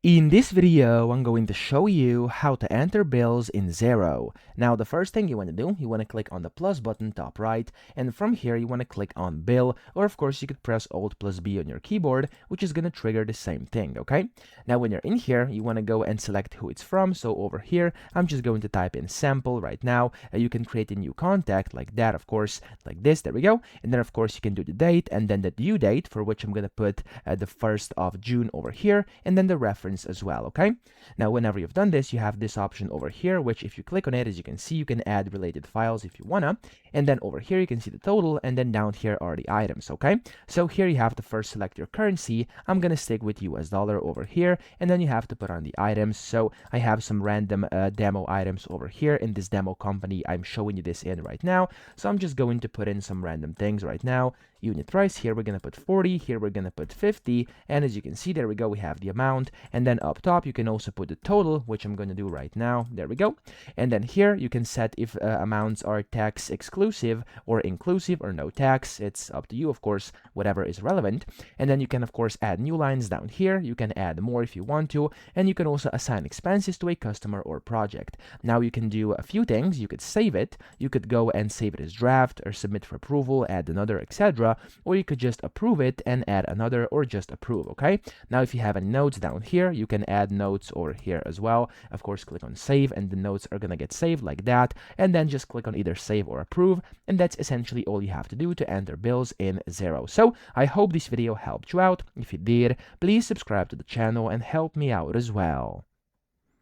In this video, I'm going to show you how to enter bills in Xero. Now, the first thing you want to do, you want to click on the plus button top right, and from here you want to click on bill, or of course you could press Alt plus B on your keyboard, which is going to trigger the same thing, okay? Now, when you're in here, you want to go and select who it's from. So over here, I'm just going to type in sample right now. You can create a new contact like that, of course, like this, there we go. And then of course you can do the date and then the due date, for which I'm going to put the 1st of June over here, and then the reference as well, okay? Now, whenever you've done this, you have this option over here, which if you click on it, as you can see, you can add related files if you wanna, and then over here you can see the total, and then down here are the items, okay? So here you have to first select your currency. I'm gonna stick with US dollar over here, and then you have to put on the items. So I have some random demo items over here in this demo company I'm showing you this in right now. So I'm just going to put in some random things right now. Unit price, here we're gonna put 40, here we're gonna put 50, and as you can see, there we go, we have the amount, and then up top you can also put the total, which I'm gonna do right now. There we go. And then here you can set if amounts are tax exclusive or inclusive or no tax. It's up to you, of course, whatever is relevant. And then you can of course add new lines down here. You can add more if you want to, and you can also assign expenses to a customer or project. Now you can do a few things. You could save it, you could go and save it as draft or submit for approval, add another, etc., or you could just approve it and add another, or just approve, okay? Now if you have any notes down here, you can add notes over here as well. Of course, click on save and the notes are gonna get saved like that, and then just click on either save or approve, and that's essentially all you have to do to enter bills in Xero. So I hope this video helped you out. If it did, please subscribe to the channel and help me out as well.